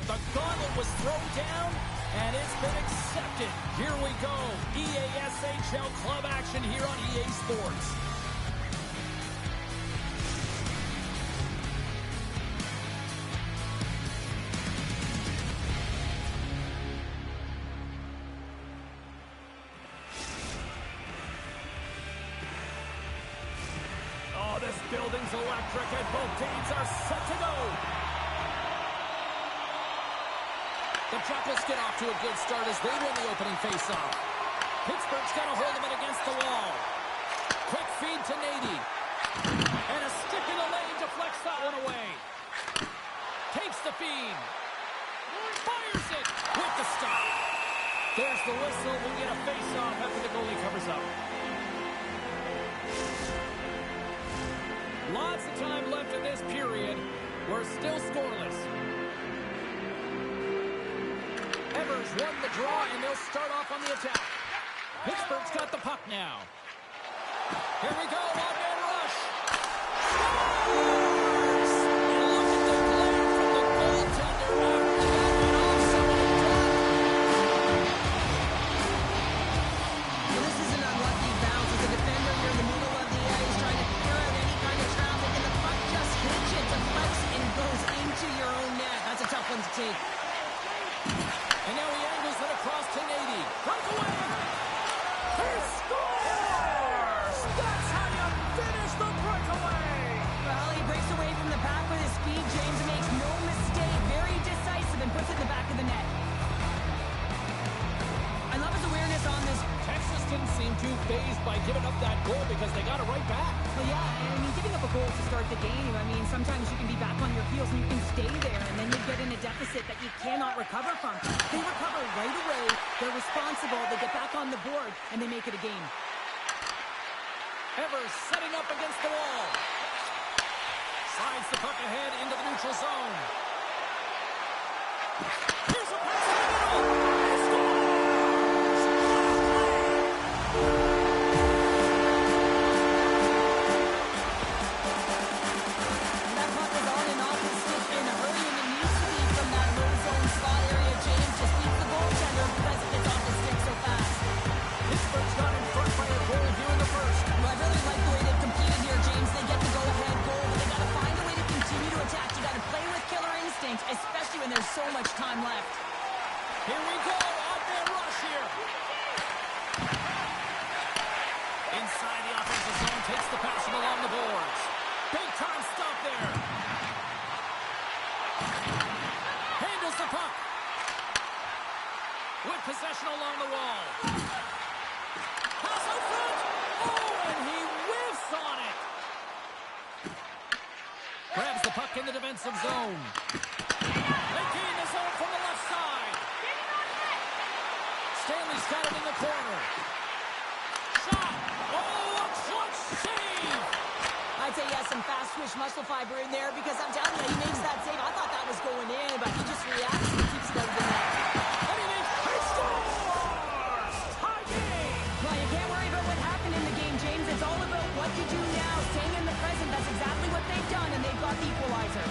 The gauntlet was thrown down, and it's been accepted. Here we go. EASHL club action here on EA Sports. Oh, this building's electric, and both teams are set to go. The Chuckles get off to a good start as they win the opening faceoff. Pittsburgh's got a hold of it against the wall. Quick feed to Nady. And a stick in the lane deflects that one away. Takes the feed. Fires it with the stop. There's the whistle. We get a faceoff after the goalie covers up. Lots of time left in this period. We're still scoreless. Evers won the draw, and they'll start off on the attack. Pittsburgh's got the puck now. Here we go, one-man rush. Scores! And look at the play from the goaltender after that went off somebody Well, this is an unlucky bounce. As a defender, you're in the middle of the ice trying to clear out any kind of traffic, and the puck just hits you, deflects, and goes into your own net. That's a tough one to take. And now he angles it across to Nady. Breakaway! He scores! That's how you finish the breakaway! Well, he breaks away from the pack with his speed. James makes no mistake. Very decisive and puts it in the back of the net. I love his awareness on this. Texas didn't seem too fazed by giving up that goal because they got it right back. Well, yeah, I mean, giving up a goal to start the game, I mean, sometimes you can be back on your heels and you can stay there, and then you get in a deficit that you cannot recover from. They recover right away, they're responsible, they get back on the board, and they make it a game. Evers setting up against the wall. Slides the puck ahead into the neutral zone. Here's a pass in the middle. He scores! That puck is on and off his stick in a hurry, and it needs to be from that low zone spot area. James just beats the goaltender because it gets off his stick so fast. Pittsburgh's got in front by a goal here in the first. Well, I really like the way they've competed here, James. They get the go-ahead goal, but they got to find a way to continue to attack. You got to play with killer instinct, especially when there's so much time left. Here we go, off-man rush here. Inside the offensive zone, takes the pass from along the boards. Big time stop there. Handles the puck. With possession along the wall. Pass out front. Oh, and he whiffs on it. Grabs the puck in the defensive zone. They gain the zone from the left side. Stanley's got it in the corner. Shot. Oh, a clutch save. I'd say he has some fast twitch muscle fiber in there because I'm telling you, he makes that save. I thought that was going in, but he just reacts and keeps it out of the net. And he scores! Tie game. Well, you can't worry about what happened in the game, James. It's all about what you do now, staying in the present. That's exactly what they've done, and they've got the equalizer.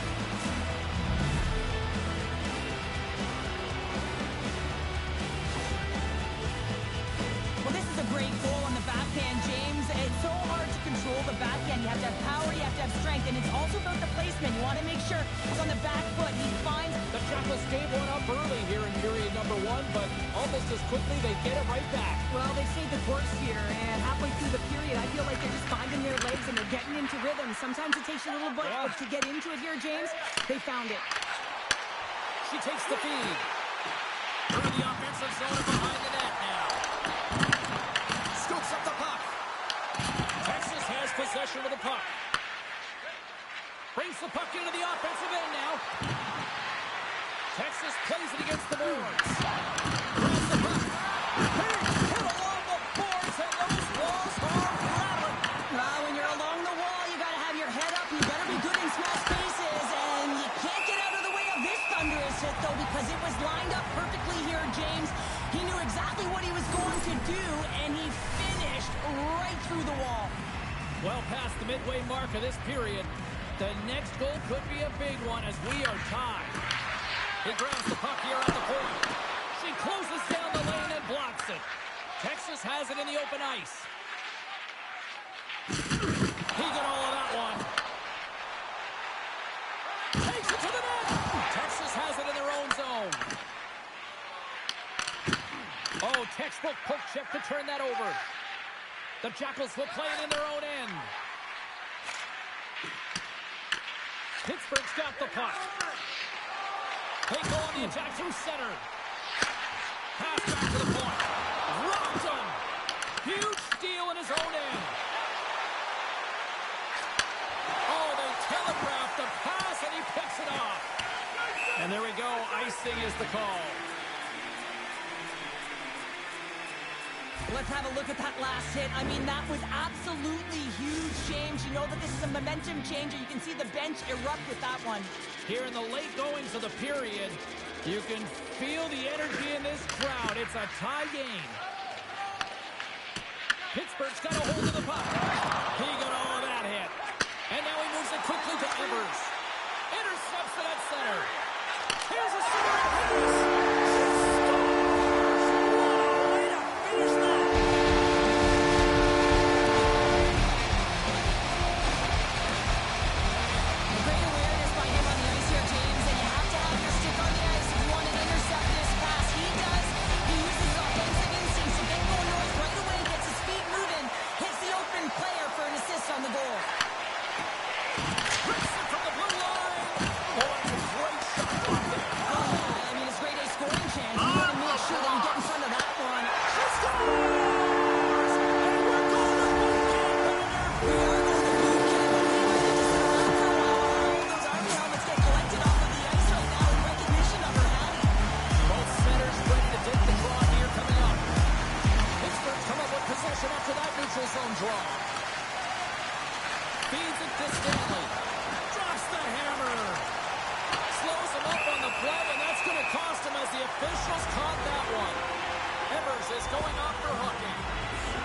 defenseman. You want to make sure he's on the back foot. He finds... The Jackals gave one up early here in period number 1, but almost as quickly they get it right back. Well, they stayed the course here, and halfway through the period, I feel like they're just finding their legs and they're getting into rhythm. Sometimes it takes you a little bit to get into it here, James. They found it. She takes the feed. Through the offensive zone and behind the net now. Scoops up the puck. Texas has possession of the puck. Brings the puck into the offensive end now. Texas plays it against the boards. Grabs the puck. Hit along the boards, and those walls are rattling. When you're along the wall, you got to have your head up. You better be good in small spaces, and you can't get out of the way of this thunderous hit, though, because it was lined up perfectly here, James. He knew exactly what he was going to do, and he finished right through the wall. Well past the midway mark of this period. The next goal could be a big one as we are tied. He grabs the puck here at the point. She closes down the lane and blocks it. Texas has it in the open ice. He got all of that one. Takes it to the net. Texas has it in their own zone. Oh, textbook poke check to turn that over. The Jackals will play it in their own end. Pittsburgh's got the puck. They go on the attack through center. Pass back to the point. Rocked him. Huge steal in his own end. Oh, they telegraphed the pass, and he picks it off. And there we go. Icing is the call. Let's have a look at that last hit. I mean, that was absolutely huge, James. You know that this is a momentum changer. You can see the bench erupt with that one. Here in the late goings of the period, you can feel the energy in this crowd. It's a tie game. Pittsburgh's got a hold of the puck. He got all of that hit. And now he moves it quickly to Evers. Intercepts it at center. Here's a centering pass. On the goal. Rips it from the blue line. Oh, that's a great shot block there. I mean, it's grade A scoring chance. You want to make sure that you get in front of that one. She scores! And we're going to boot camp, Banner. We are going to boot camp. I believe I need to sit around for a while. Those Army helmets get collected off of the ice right now in recognition of her hat. Both centers ready to take the draw here coming up. Pittsburgh's come up with possession after that neutral zone draw. Feeds it to Stanley. Drops the hammer. Slows him up on the play, and that's going to cost him as the officials caught that one. Evers is going off for hooking.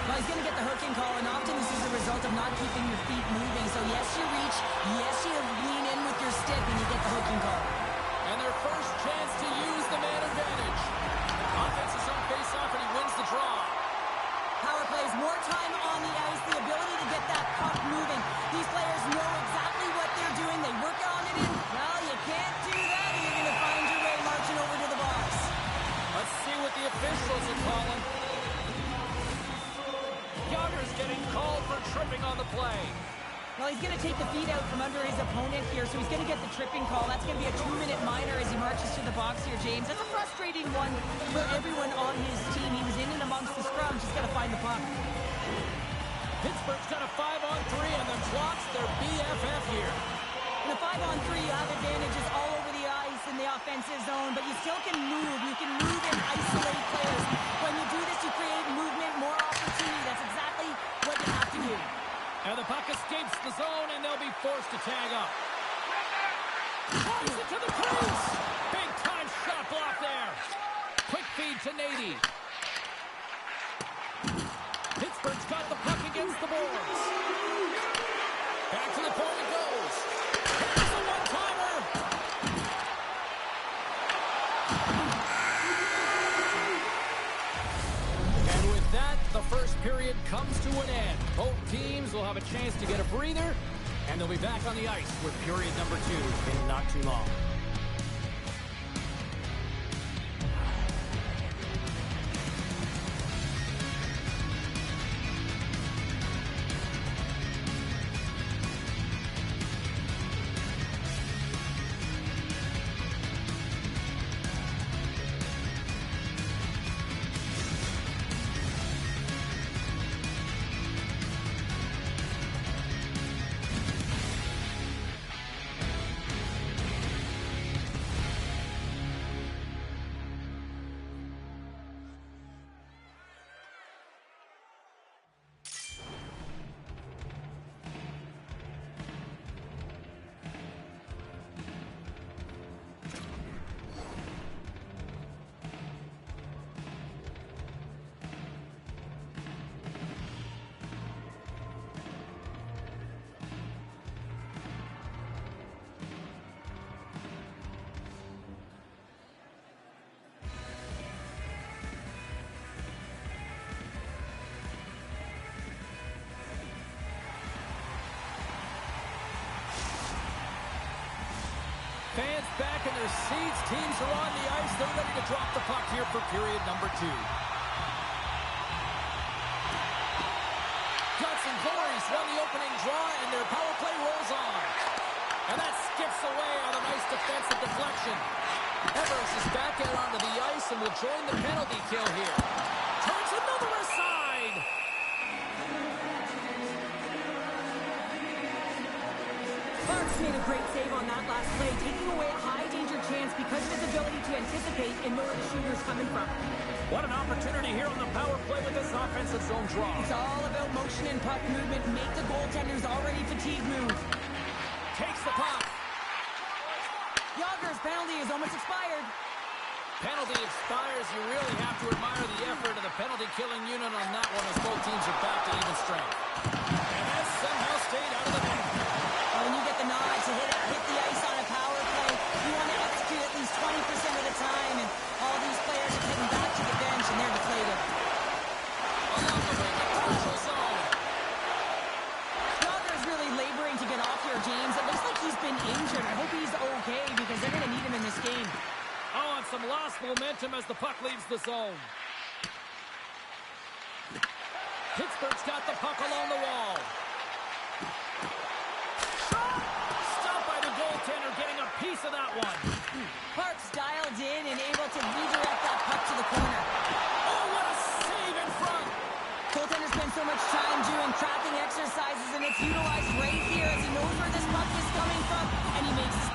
Well, he's going to get the hooking call, and often this is a result of not keeping your feet moving. So, yes, you reach. Yes, you lean in with your stick, and you get the hooking call. And their first chance to use the man advantage. Offense is on face-off, and he wins the draw. Power plays, more time on the ice, the ability to get that puck moving. These players know exactly what they're doing. They work on it in. Well, you can't do that, or you're going to find your way marching over to the box. Let's see what the officials are calling. Yager's getting called for tripping on the play. Well, he's going to take the feet out from under his opponent here, so he's going to get the tripping call. That's going to be a 2-minute minor as he marches to the box here, James. That's a frustrating one for everyone on his team. He was in and amongst the scrums. He's got to find the puck. Pittsburgh's got a 5-on-3, and the clock's their BFF here. In a 5-on-3, you have advantages all over the ice in the offensive zone, but you still can move. You can move and isolate players. When you do this, you create movement, more opportunity. That's exactly what you have to do. And the puck escapes the zone, and they'll be forced to tag up. Drives it to the crease. Big-time shot block there. Quick feed to Nady. Pittsburgh's got the puck against the boards. Back to the point it goes. There's a one-timer. And with that, the first period comes to an end. Both teams will have a chance to get a breather And they'll be back on the ice with period number 2 in not too long. Fans back in their seats. Teams are on the ice. They're ready to drop the puck here for period number 2. Guts and Glories run the opening draw, and their power play rolls on. And that skips away on a nice defensive deflection. Evers is back out onto the ice and will join the penalty kill here. Turns another aside. Clark's made a great save on that last play, taking away a high-danger chance because of his ability to anticipate and know where the shooter's coming from. What an opportunity here on the power play with this offensive zone draw. It's all about motion and puck movement. Make the goaltender's already fatigued move. Takes the puck. Yager's penalty is almost expired. Penalty expires. You really have to admire the effort of the penalty-killing unit on that one as both teams are back to even strength. And that somehow stayed out of the net. When you get the nod to hit the ice on a power play, you want to execute at least 20% of the time, and all these players are heading back to the bench, and they're deflated. Along the wing, the neutral zone. Yager's really laboring to get off here, James. It looks like he's been injured. I hope he's okay, because they're going to need him in this game. Oh, and some lost momentum as the puck leaves the zone. Pittsburgh's got the puck along the wall. Goaltender getting a piece of that one. Clark's dialed in and able to redirect that puck to the corner. Oh, what a save in front. Goaltender spends so much time doing tracking exercises, and it's utilized right here as he knows where this puck is coming from, and he makes...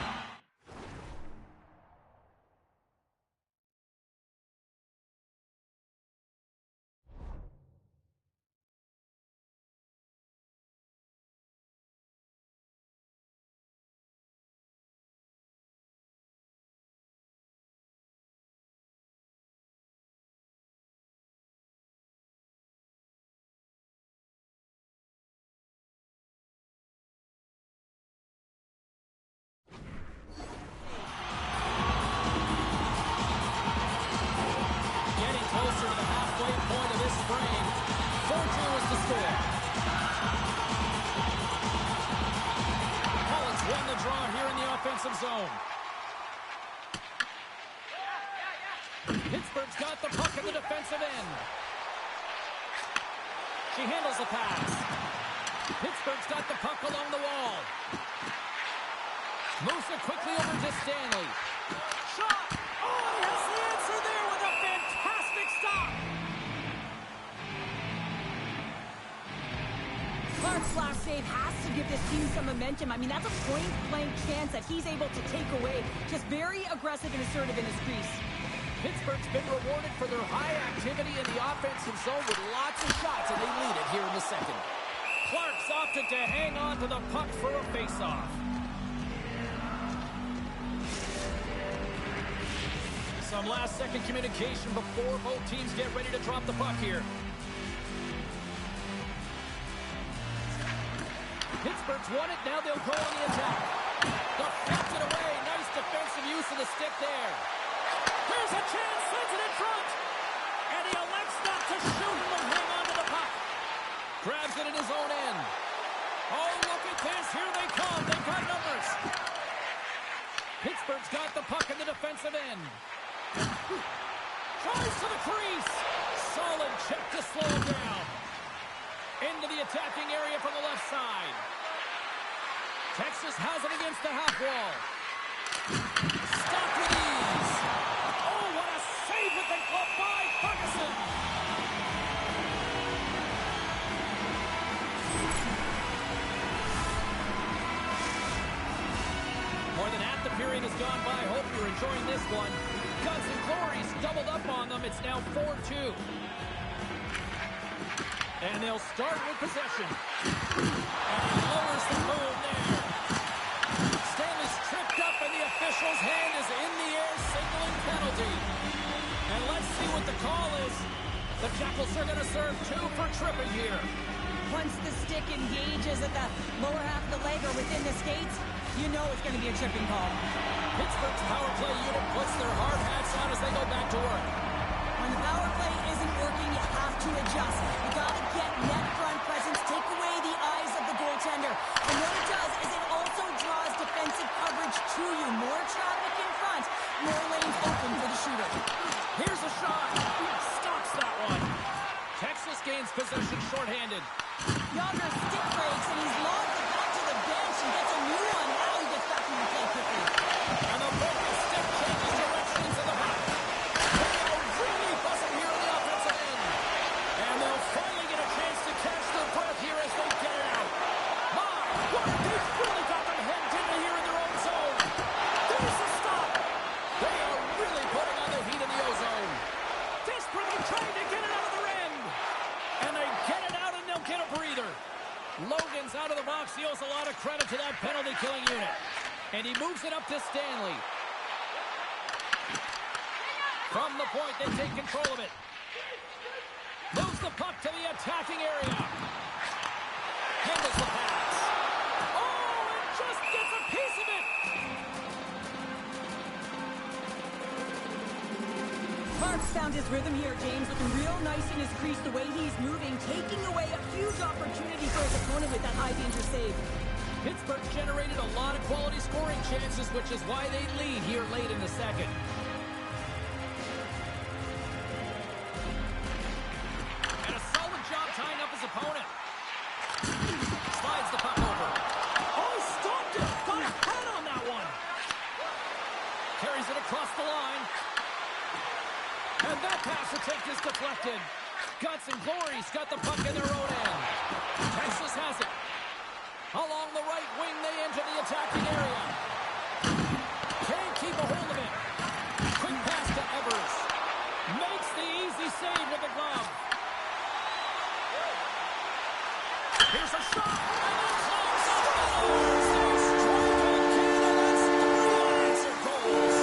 Zone. Pittsburgh's got the puck in the defensive end. She handles the pass. Pittsburgh's got the puck along the wall. Moves it quickly over to Stanley. Shot! Oh, he has the answer there with a fantastic stop. Clark's last save has to give this team some momentum. I mean, that's a point-blank chance that he's able to take away. Just very aggressive and assertive in his crease. Pittsburgh's been rewarded for their high activity in the offensive zone with lots of shots, and they lead it here in the second. Clark's opted to hang on to the puck for a face-off. Some last-second communication before both teams get ready to drop the puck here. Pittsburgh's won it. Now they'll go on the attack. Deflected away. Nice defensive use of the stick there. Here's a chance. Sends it in front. And he elects not to shoot. He'll hang on to the puck. Grabs it in his own end. Oh, look at this. Here they come. They've got numbers. Pittsburgh's got the puck in the defensive end. Tries to the crease. Solid check to slow him down. Into the attacking area from the left side. Texas has it against the half wall. Stopped with ease. Oh, what a save with the glove by Ferguson. More than half the period has gone by. Hope you're enjoying this one. Guns and Glories doubled up on them. It's now 4-2. And they'll start with possession. And he lowers the boom there. Stanley's tripped up and the official's hand is in the air signaling penalty. And let's see what the call is. The Jackals are going to serve 2 for tripping here. Once the stick engages at the lower half of the leg or within the skates, you know it's going to be a tripping call. Pittsburgh's power play unit puts their hard hats on as they go back to work. When the power play isn't working, you have to adjust. You got to get net front presence, take away the eyes of the goaltender. And what it does is it also draws defensive coverage to you. More traffic in front, more lanes open for the shooter. Here's a shot. Stops that one. Texas gains possession shorthanded. Yager stick breaks and he's lost it back to the bench and gets a new one. Now he gets back in the play quickly. And the broken stick changes directions in the back. They are really buzzing here on the offensive end. And they'll finally get a chance to catch their breath here as they get it out. My word, they've really got them hemmed in here in their own zone. There's the stop. They are really putting on the heat in the ozone. Desperately trying to get it out of their end. And they get it out and they'll get a breather. Logan's out of the box. He owes a lot of credit to that penalty-killing unit. And he moves it up to Stanley. From the point, they take control of it. Moves the puck to the attacking area. Handles the pass. Oh, and just gets a piece of it. Parks found his rhythm here, James, looking real nice in his crease the way he's moving, taking away a huge opportunity for his opponent with that high-danger save. Pittsburgh generated a lot of quality scoring chances, which is why they lead here late in the second. And a solid job tying up his opponent. Slides the puck over. Oh, stopped it! Got a head on that one! Carries it across the line. And that pass attempt is deflected. Guts and Glories got the puck in their own end. Texas has it. Along the right wing, they enter the attacking area. Can't keep a hold of it. Quick pass to Evers. Makes the easy save with the glove. Here's a shot. And it's close. They strike again, and that's 3 unanswered goals.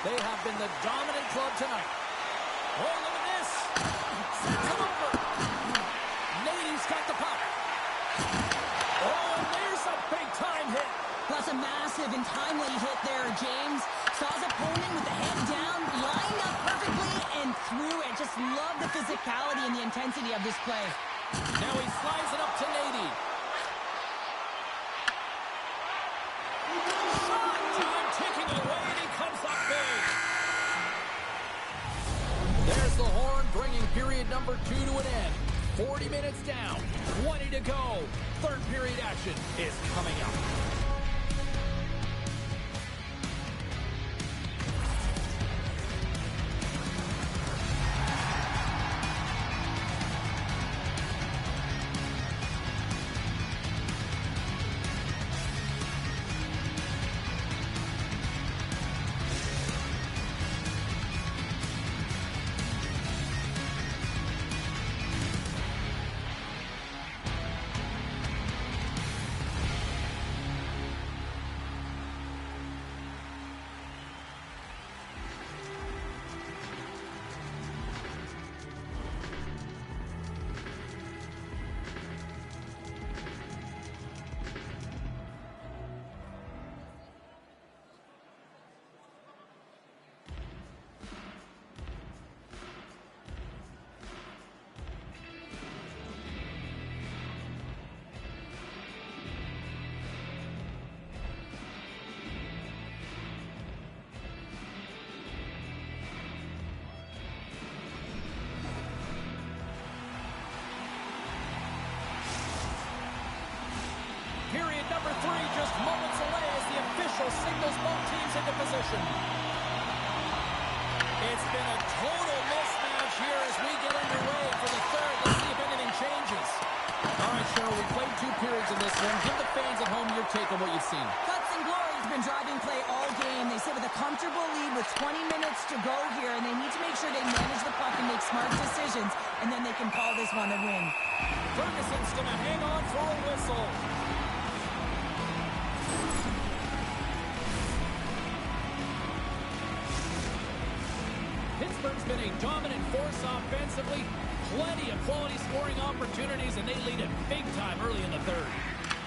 They have been the dominant club tonight. Oh, look at this. Sends him over. Nady's got the puck. Oh, and there's a big-time hit. Plus a massive and timely hit there, James. Saw his opponent with the head down, lined up perfectly, and threw it. Just love the physicality and the intensity of this play. Now he slides it up to Nady. Shot! Time ticking away, and he comes up big. There's the horn, bringing period number 2 to an end. 40 minutes down, 20 to go. Third period action is coming up. official signals both teams into position. It's been a total mismatch here as we get underway for the third. Let's see if anything changes. All right, Cheryl, we played 2 periods in this one. Give the fans at home your take on what you've seen. Guts and Glory has been driving play all game. They sit with a comfortable lead with 20 minutes to go here, and they need to make sure they manage the puck and make smart decisions, and then they can call this one a win. Ferguson's going to hang on for a whistle. Pittsburgh's been a dominant force offensively. Plenty of quality scoring opportunities, and they lead it big time early in the third.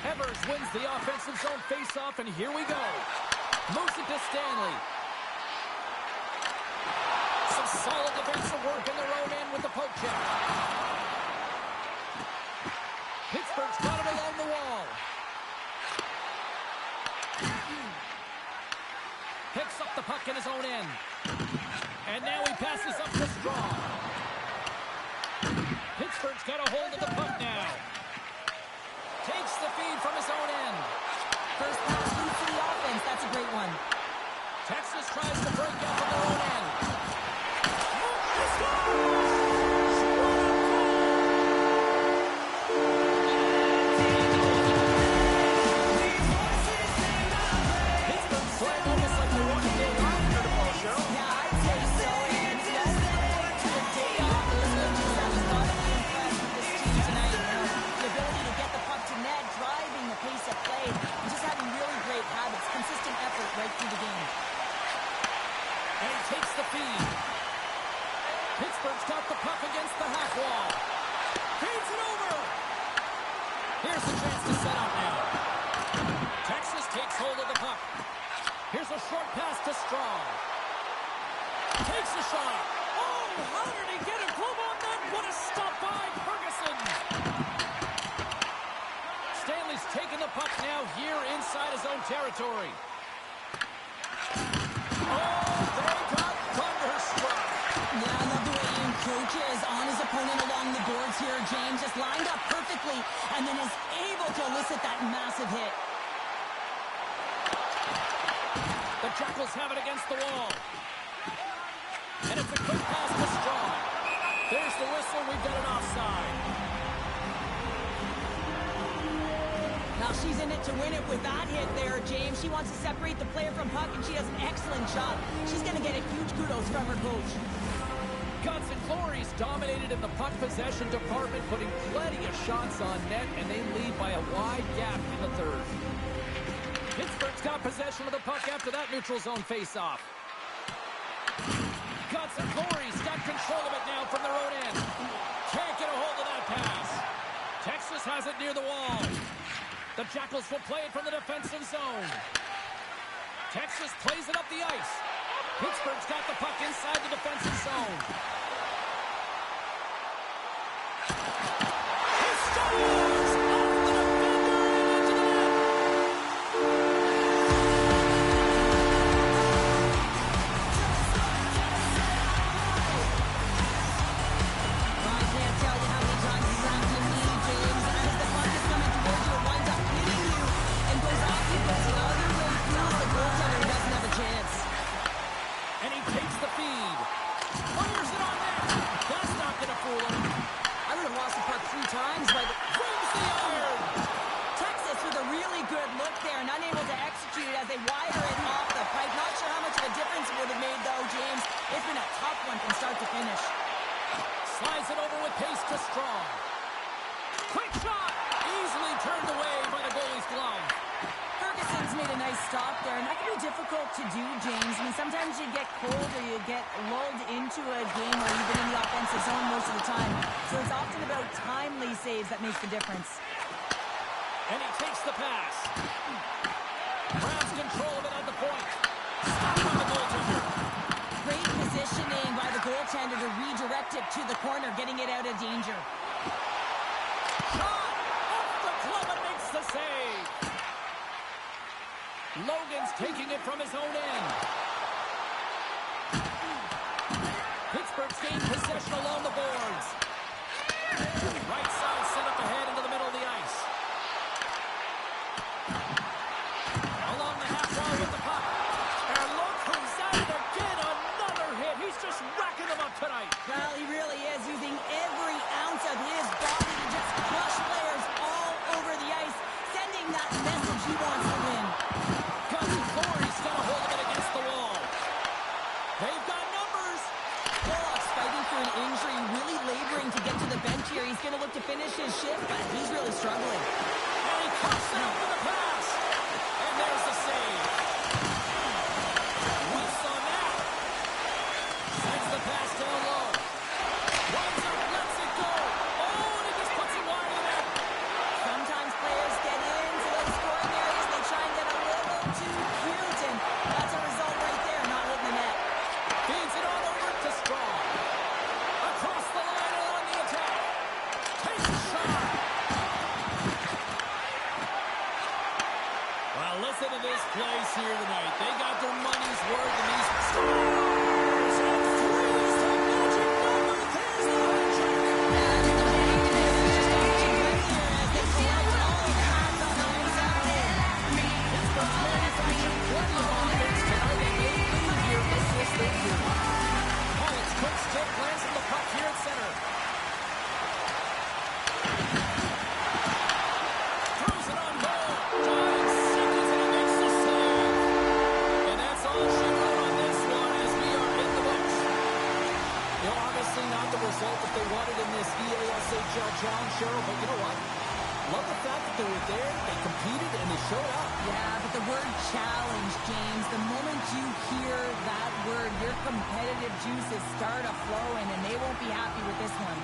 Evers wins the offensive zone faceoff, and here we go. Moves it to Stanley. Some solid defensive work in their own end with the poke check. Pittsburgh's got it along the wall. Picks up the puck in his own end. And now he passes up to Strong. Pittsburgh's got a hold of the puck now. Takes the feed from his own end. First pass leads to the offense. That's a great one. Texas tries to break out from their own end. Pittsburgh's playing almost like they want to get off here tomorrow, Cheryl. Yeah, I'd say so. And it's no way to a day off. The coaches have got to be impressed with this team tonight. The ability to get the puck to net, driving the pace of play, and just having really great habits, consistent effort right through the game. And he takes the feed. Pittsburgh's got the puck against the half wall. Feeds it over. Here's a chance to set up now. Texas takes hold of the puck. Here's a short pass to Strong. Takes a shot. Oh, how did he get a glove on that? What a stop by Ferguson. Stanley's taking the puck now here inside his own territory. Oh, they got thunderstruck. Yeah, I love the way Ian coaches on his opponent along the boards here. James just lined up perfectly and then is able to elicit that massive hit. The Jackals have it against the wall. And it's a quick pass to Strong. There's the whistle. We've got an offside. Now she's in it to win it with that hit there, James. She wants to separate the player from puck, and she does an excellent job. She's going to get a huge kudos from her coach. Guts and Glory's dominated in the puck possession department, putting plenty of shots on net, and they lead by a wide gap in the third. Pittsburgh's got possession of the puck after that neutral zone faceoff. Guts and Glory's got control of it now from their own end. Can't get a hold of that pass. Texas has it near the wall. The Jackals will play it from the defensive zone. Texas plays it up the ice. Pittsburgh's got the puck inside the defensive zone. He scores! Off the defender and into the net! Well, I can't tell you how many times you have to lead, James. And as the puck is coming towards you, it winds up hitting you and goes off you, but the other way through, the goaltender doesn't have a chance. And he takes the feed. Fires it on net. That's not going to fool him. I would have lost the puck 3 times, but Brings the iron. Texas with a really good look there and unable to execute it as they wire it off the pipe. Not sure how much of a difference it would have made, though, James. It's been a tough one from start to finish. Slides it over with pace to Strong. Quick shot. Easily turned away by the goalie's glove. Ferguson's made a nice stop there, and that can be difficult to do, James. I mean, sometimes you get cold or you get lulled into a game or even in the offensive zone most of the time. So it's often about timely saves that makes the difference. And he takes the pass. Grabs control of it at the point. Stopped by the goaltender. Great positioning by the goaltender to redirect it to the corner, getting it out of danger. Shot off the glove and makes the save. Logan's taking it from his own end. Pittsburgh's gained possession along the boards. Right side set up ahead into the middle of the ice. Along the half wall He wants to win. Corey's got a hold of it against the wall. They've got numbers. Bullock's fighting through an injury, really laboring to get to the bench here. He's going to look to finish his shift, but he's really struggling. And he cuts out for the pass. And there's the save. Whiffs on that. Sends the pass down low. Runs up, lets it go. Oh, and he just puts it wide of the net. Sometimes players get into those scoring areas. They try and get a little too cute, and that's a result right there, not hitting the net. Feeds it on over to Strong. Across the line and on the attack. Takes a shot. Well, listen to this place here tonight. They got their money's worth in these scores. And threes to magic number. There's the hat trick. Pittsburgh's manufactured plenty of offense tonight, and they lead here in this third period. Pollock's quick stick lands on the puck here at center. Throws it on goal. Diving seconds, and he makes the save. And that's all she wrote on this one as we are in the books. You know, obviously not the result that they wanted in this EASHL challenge, Cheryl, but you know what? Love the fact that they were there, they competed, and they showed up. Yeah, but the word challenge, James, the moment you hear that word, your competitive juices start a-flowing, and they won't be happy with this one.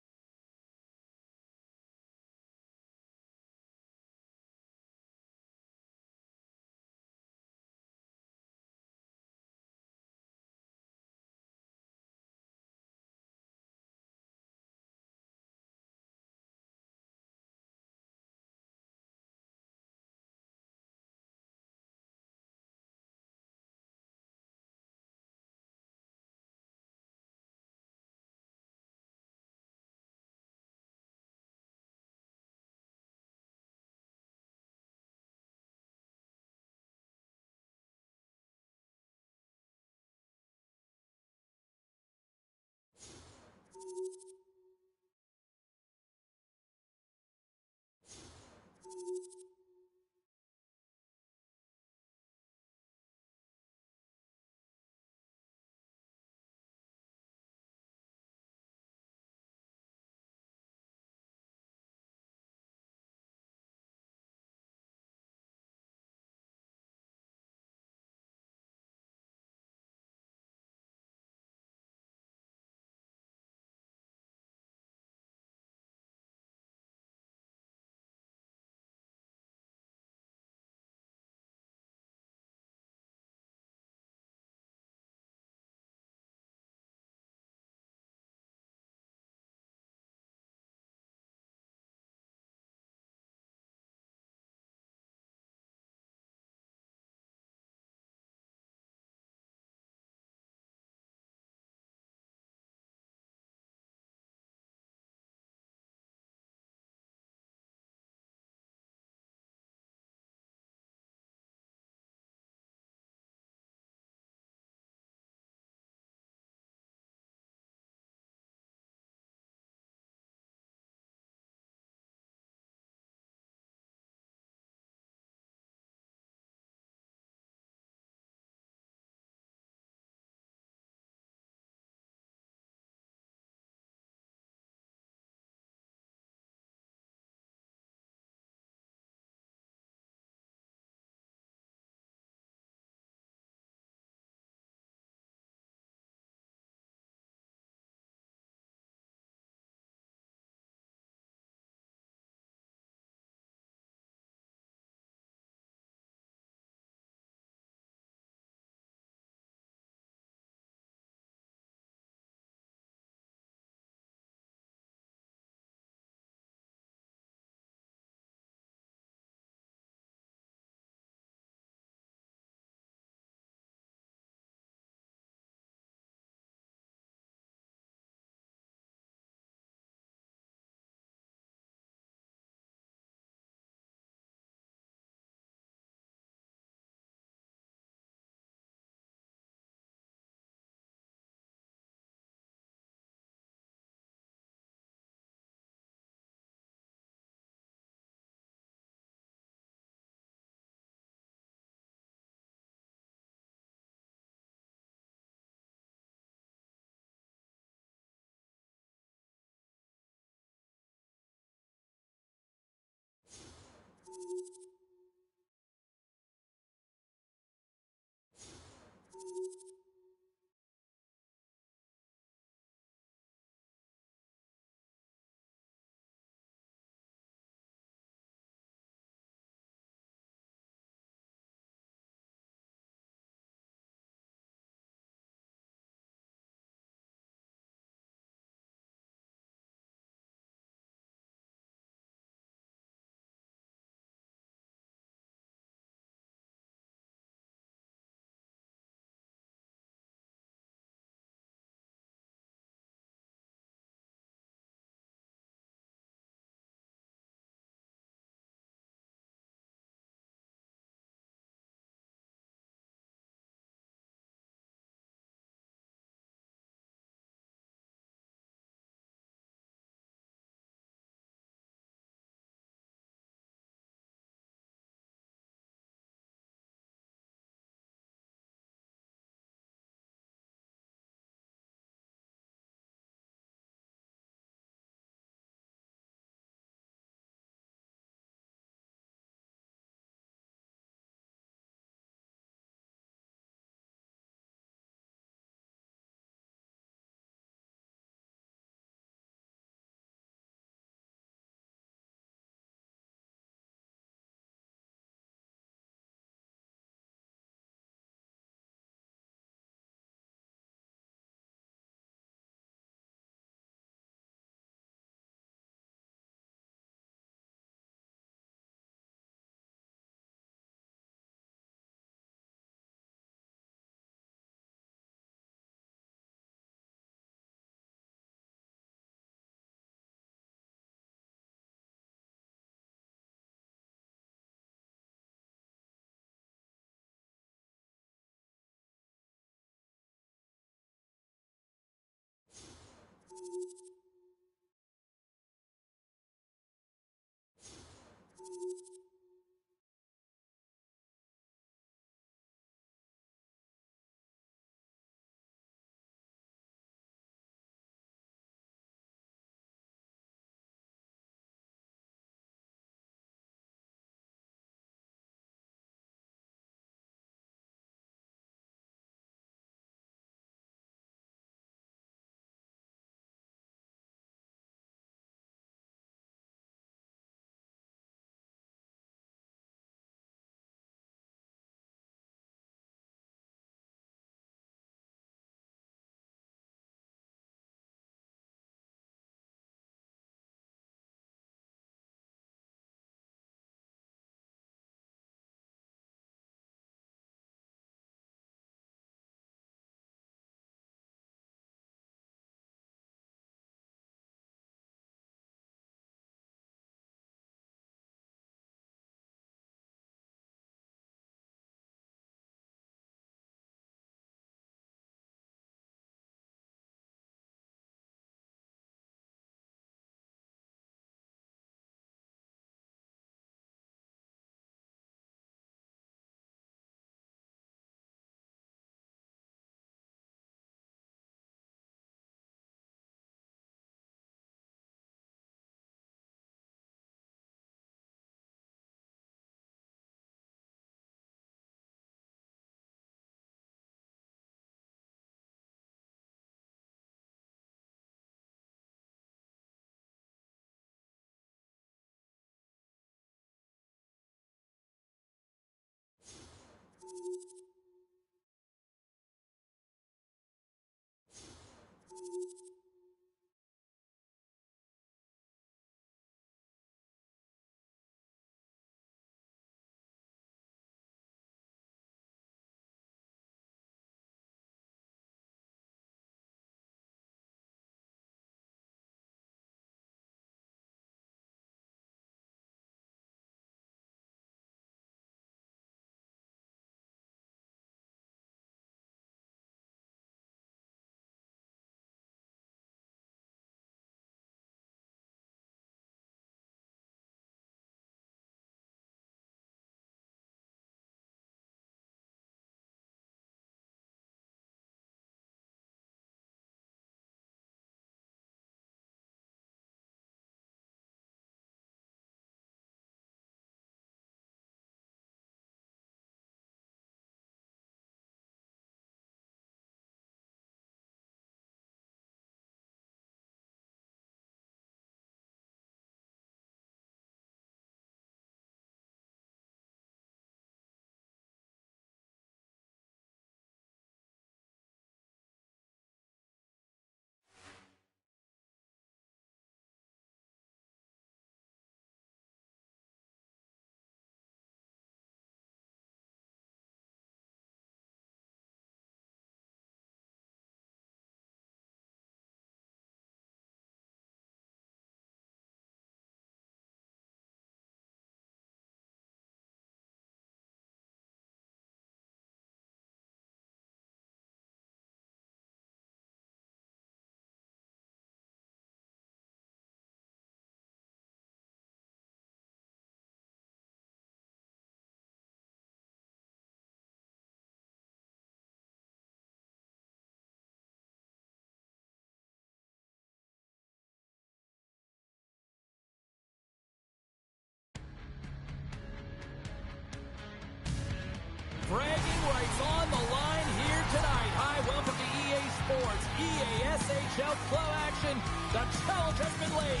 Bragging rights on the line here tonight. Hi, welcome to EA Sports. EA SHL Pro action. The challenge has been laid.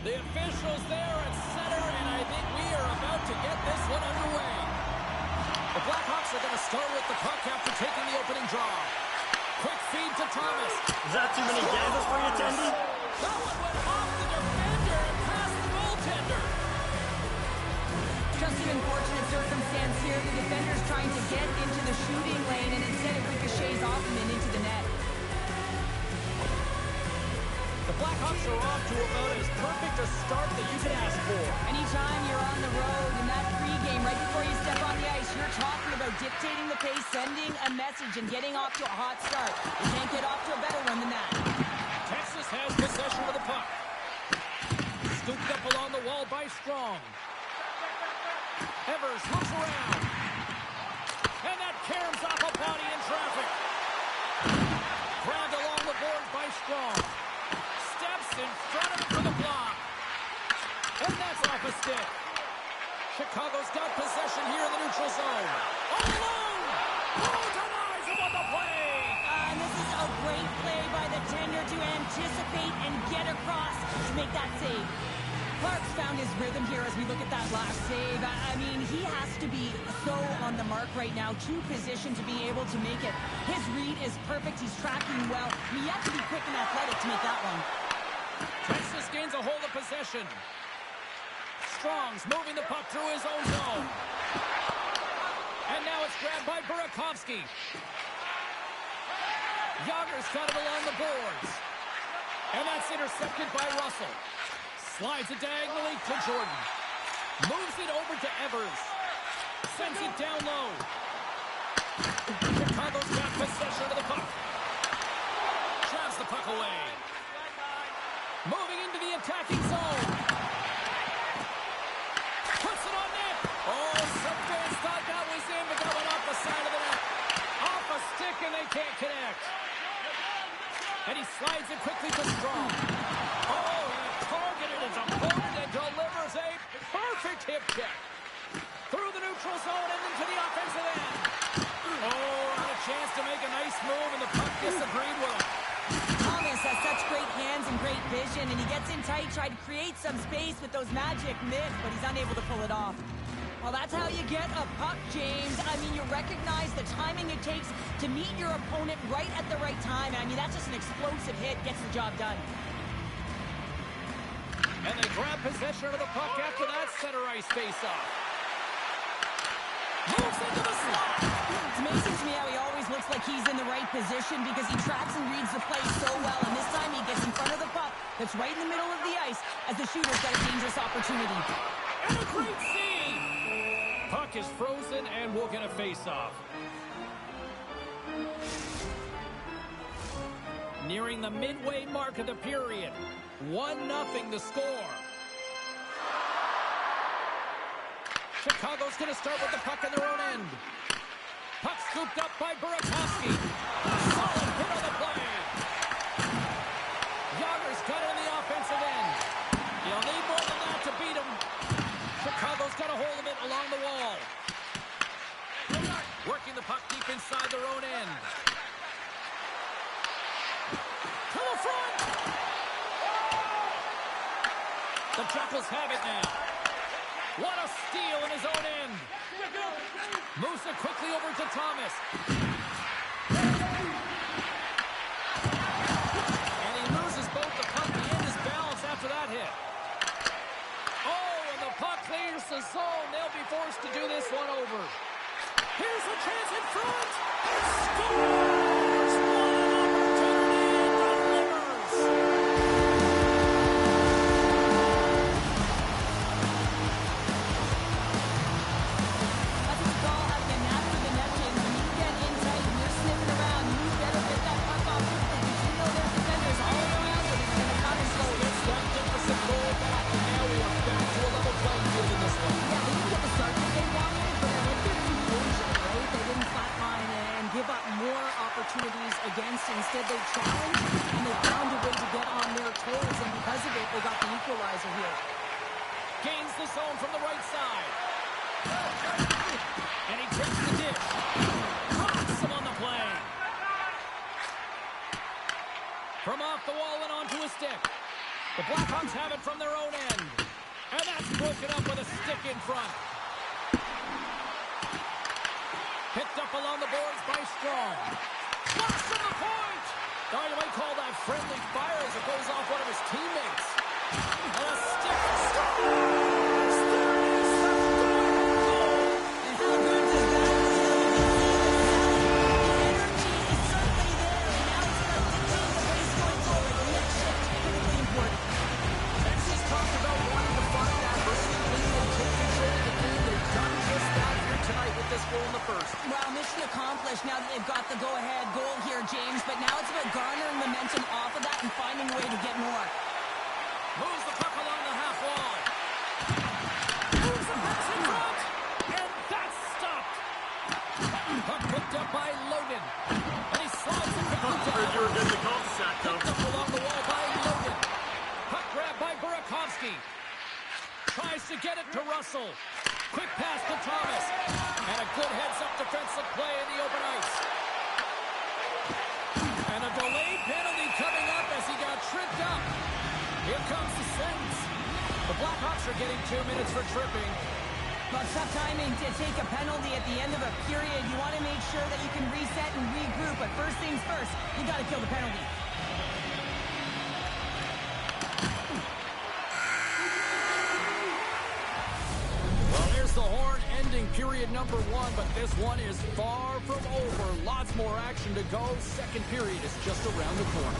The officials there at center, and I think we are about to get this one underway. The Blackhawks are going to start with the puck after taking the opening draw. Quick feed to Thomas. Is that too many gambles for you, Tendy? That one went off the defender and past the goaltender. Just an unfortunate circumstance here. The defender's trying to get into the shooting lane, and instead it ricochets off him and into the net. The Blackhawks Bucks are off to about as perfect a start that you could ask for. Anytime you're on the road in that pregame, right before you step on the ice, you're talking about dictating the pace, sending a message, and getting off to a hot start. You can't get off to a better one than that. Texas has possession of the puck. Scooped up along the wall by Strong. Evers looks around. And that caroms off a body in traffic. Grabbed along the boards by Strong. Steps in front of him for the block. And that's off a stick. Chicago's got possession here in the neutral zone. All alone! Oh, denies him on the play! And this is a great play by the tender to anticipate and get across to make that save. Clark's found his rhythm here as we look at that last save. I mean, he has to be so on the mark right now, too positioned to be able to make it. His read is perfect. He's tracking well. He has to be quick and athletic to make that one. Texas gains a hold of possession. Strong's moving the puck through his own zone. And now it's grabbed by Burakovsky. Yager's got it along the boards. And that's intercepted by Russell. Slides it diagonally to Jordan. Moves it over to Evers. Sends it down low. Chicago's got possession of the puck. Drives the puck away. Moving into the attacking zone. Puts it on net. Oh, some fans thought that was in, but that went off the side of the net. Off a stick, and they can't connect. And he slides it quickly to Strong. Oh, he targeted his opponent and delivers a perfect hip check. Through the neutral zone and into the offensive end. Oh, had a chance to make a nice move, and the puck disagreed with him. Thomas has such great hands and great vision, and he gets in tight, tried to create some space with those magic mitts, but he's unable to pull it off. Well, that's how you get a puck, James. I mean, you recognize the timing it takes to meet your opponent right at the right time. I mean, that's just an explosive hit, gets the job done. And they grab possession of the puck after that center ice face-off. Moves into the slot. It's amazing to me how he always looks like he's in the right position because he tracks and reads the play so well. And this time he gets in front of the puck that's right in the middle of the ice as the shooter's got a dangerous opportunity. And a great save! Puck is frozen and we'll get a face-off. Nearing the midway mark of the period. 1-0 the score. Chicago's going to start with the puck in their own end. Puck scooped up by Burakovsky. Solid hit on the play. Yager's got it in the offensive end. He'll need more than that to beat him. Chicago's got a hold of it along the wall. Working the puck deep inside their own end. To the front! The Jackals have it now. What a steal in his own end. Moves it quickly over to Thomas. And he loses both the puck and his balance after that hit. Oh, and the puck clears the zone. They'll be forced to do this one over. Here's a chance in front. Scores! What an opportunity delivers. That's what we call having a knack for the net, James. When you get in tight and you're sniffing around, you better get that puck off quickly because you know there's defenders all around you that are going to come and go. It's that deficit goal back, and now we are back to a level playing field in this one. Yeah, they didn't get the start that they wanted, but I like their composure, right? They didn't flatline and give up more opportunities against. Instead, they challenged and they found a way to get on their toes, and because of it, they got the equalizer here. Gains the zone from the right side. And he takes the dish. Drops him on the play. From off the wall and onto a stick. The Blackhawks have it from their own end. And that's broken up with a stick in front. Picked up along the boards by Strong. Flash from the point! Oh, you might call that friendly fire as it goes off one of his teammates. And a stick scores! There it is! And how good does that feel? The energy is certainly there, and now it's going to dictate the pace going forward. The next shift is critically important. push now that they've got the go-ahead goal here, James. But now it's about garnering momentum off of that and finding a way to get more. Moves the puck along the half wall. Moves the pass in front. And that's stopped. Puck picked up by Logan. And he slides it quickly to Heard you were Evers. good in the cul-de-sac, though. Picked up along the wall by Logan. Puck grab by Burakovsky. Tries to get it to Russell. Quick pass to Thomas. And a good heads-up defensive play in the open ice. And a delayed penalty coming up as he got tripped up. Here comes the sentence. The Blackhawks are getting 2 minutes for tripping. But tough timing to take a penalty at the end of a period. You want to make sure that you can reset and regroup. But first things first, you got to kill the penalty. Well, here's the horn ending period number 1, but this one is far from over. Lots more action to go. Second period is just around the corner.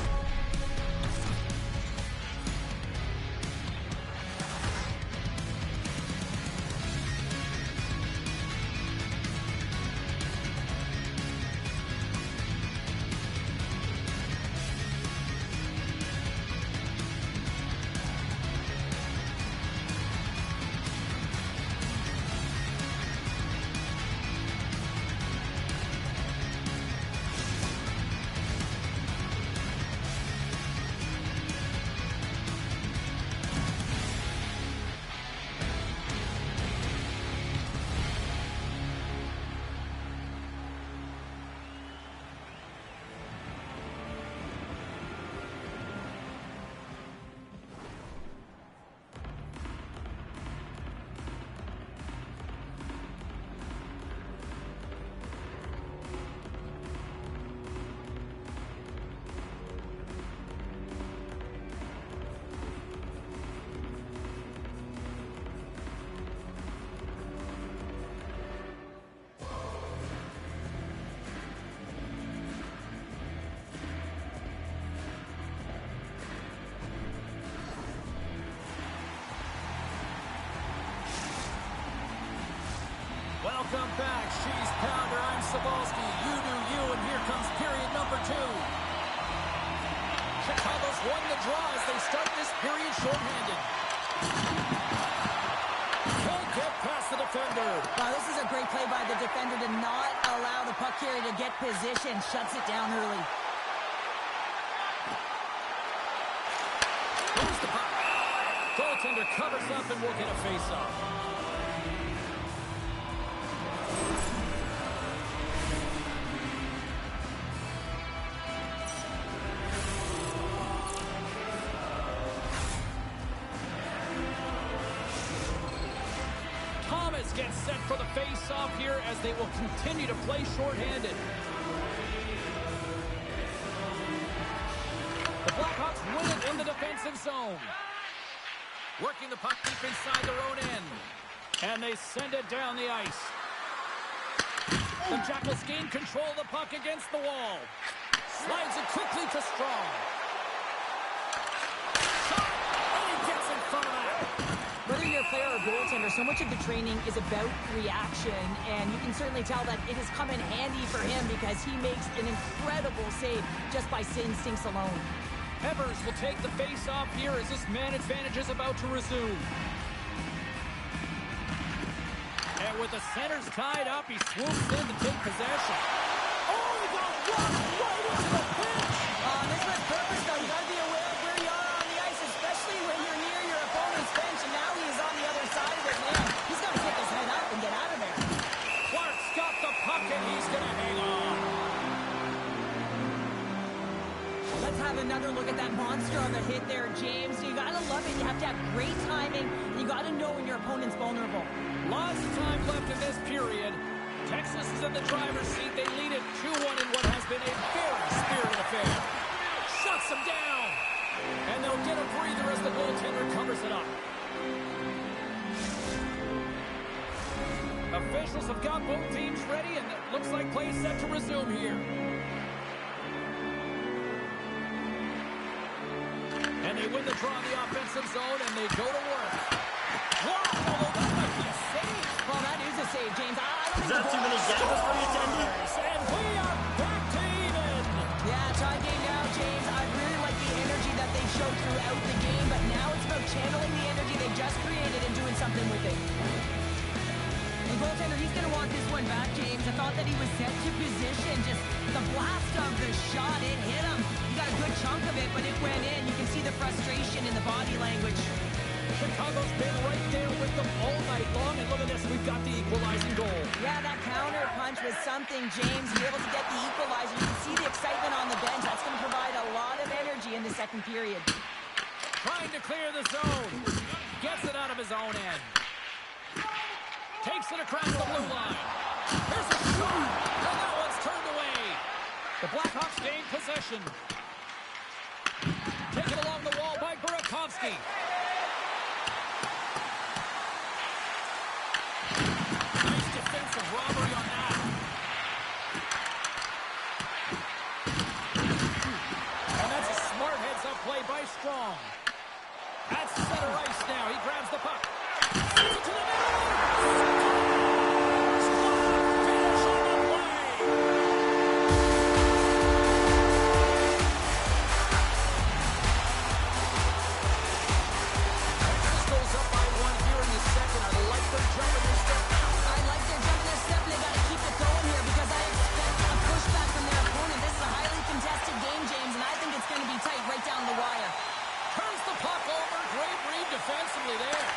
Welcome back. She's Pounder. I'm Sabalski. You do you, and here comes period number 2. Chicago's won the draw as they start this period shorthanded. Can't get past the defender. Wow, this is a great play by the defender to not allow the puck carrier to get position. Shuts it down early. Here's the puck. Goaltender covers up and will get a face-off. Gets set for the face-off here as they will continue to play shorthanded. The Blackhawks win it in the defensive zone. Working the puck deep inside their own end. And they send it down the ice. The Jackals gain control of the puck against the wall. Slides it quickly to Strong. Shot! And he gets in front of that. Whether you're a player or goaltender, so much of the training is about reaction, and you can certainly tell that it has come in handy for him because he makes an incredible save just by instincts alone. Evers will take the face-off here as this man advantage is about to resume. And with the centers tied up, he swoops in to take possession. Oh, he got blocked right into the pitch! This was purpose, though. You got to be aware of where you are on the ice, especially when you're near your opponent's bench, and now he is on the other side of it, man. He's got to kick his head up and get out of there. Clark's got the puck, and he's going to hang on. Let's have another look at that monster on the hit there, James. You got to love it. You have to have great timing. You got to know when your opponent's vulnerable. Lots of time left in this period. Texas is in the driver's seat. They lead it 2-1 in what has been a very spirited affair. Shuts them down. And they'll get a breather as the goaltender covers it up. Officials have got both teams ready, and it looks like play set to resume here. And they win the draw in the offensive zone, and they go to work. Wow, although that might be a save. Well, that is a save, James. I don't Is think that too many games for you, Tendy? And we going back, James. I thought that he was set to position. Just the blast of the shot, it hit him. He got a good chunk of it, but it went in. You can see the frustration in the body language. Chicago's been right there with them all night long, and look at this, we've got the equalizing goal. Yeah, that counter punch was something, James. He was able to get the equalizer. You can see the excitement on the bench. That's going to provide a lot of energy in the second period. Trying to clear the zone. Gets it out of his own end. Takes it across the blue line. Here's a shot, and that one's turned away. The Blackhawks gain possession. Taken along the wall by Burakovsky. Nice defensive robbery on that. And that's a smart heads-up play by Strong. At center ice now. He grabs the puck. Sends it to the middle. Finish on the play. Texas goes up by one here in the second. I like them jumping their step now. I like their jumping their step, and they got to keep it going here because I expect a pushback from their opponent. This is a highly contested game, James, and I think it's going to be tight right down the wire. Turns the puck over. Great read defensively there.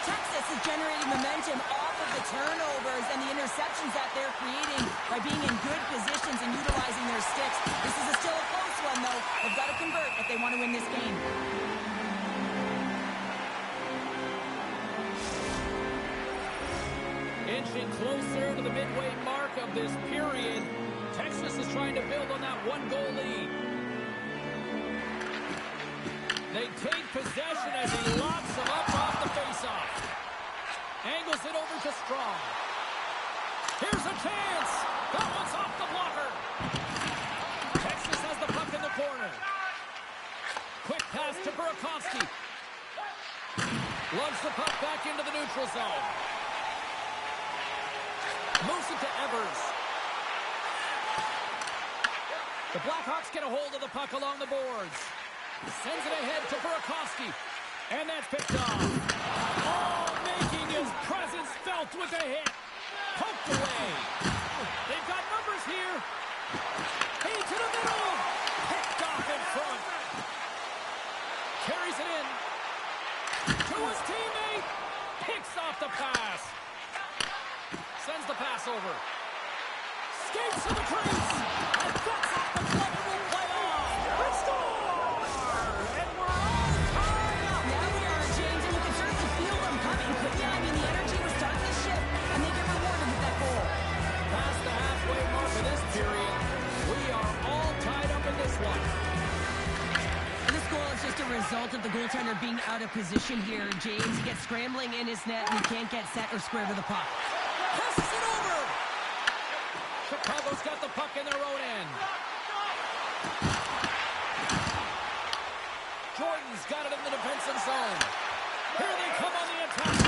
Texas is generating momentum off of the turnovers and the interceptions that they're creating by being in good positions and utilizing their sticks. This is still a close one, though. They've got to convert if they want to win this game. Inching closer to the midway mark of this period. Texas is trying to build on that one-goal lead. They take possession as he locks them up off the faceoff. Angles it over to Strong. Here's a chance. That one's off the blocker. Texas has the puck in the corner. Quick pass to Burakovsky. Lugs the puck back into the neutral zone. Moves it to Evers. The Blackhawks get a hold of the puck along the boards. Sends it ahead to Burakovsky. And that's picked off. Oh, making his presence felt with a hit. Poked away. They've got numbers here. Hey, to the middle. Picked off in front. Carries it in. To his teammate. Picks off the pass. Sends the pass over. Skates to the crease. And that's off the glove and will play on. Let's go. And we're all tied up. Now we are, James, and you can certainly feel them coming. But yeah, I mean, the energy was starting to shift, and they get rewarded with that goal. Past the halfway mark of this period, we are all tied up in this one. And this goal is just a result of the goaltender being out of position here. James, he gets scrambling in his net, and he can't get set or square to the puck. Passes it over. Chicago's got the puck in their own end. Jordan's got it in the defensive zone. Here they come on the attack.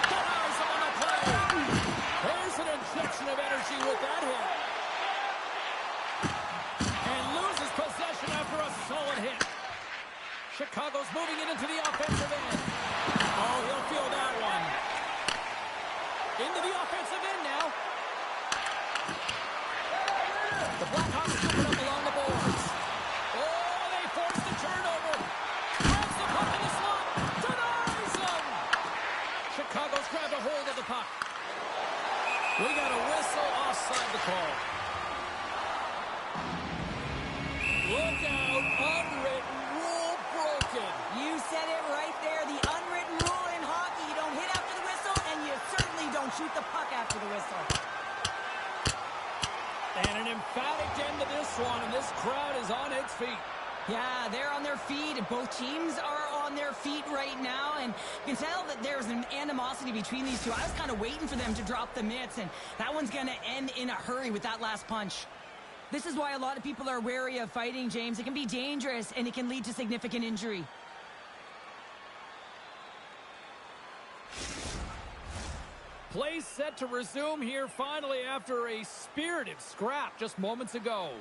Denies him on the play. There's an injection of energy with that hit. And loses possession after a solid hit. Chicago's moving it into the offensive end. Oh, he'll feel that one. Into the offensive end now. The Blackhawks scoop it up along the boards. Oh, they forced the turnover. Grabs the puck in the slot. Denies him. Chicago's grabbed a hold of the puck. We got a whistle offside the call. Look out. Unwritten rule broken. You said it right there. The unwritten rule in hockey. You don't hit after the whistle, and you certainly don't shoot the puck after the whistle. And an emphatic end to this one, and this crowd is on its feet. Yeah, they're on their feet. Both teams are on their feet right now, and you can tell that there's an animosity between these two. I was kind of waiting for them to drop the mitts, and that one's going to end in a hurry with that last punch. This is why a lot of people are wary of fighting, James. It can be dangerous, and it can lead to significant injury. Play set to resume here finally after a spirited scrap just moments ago.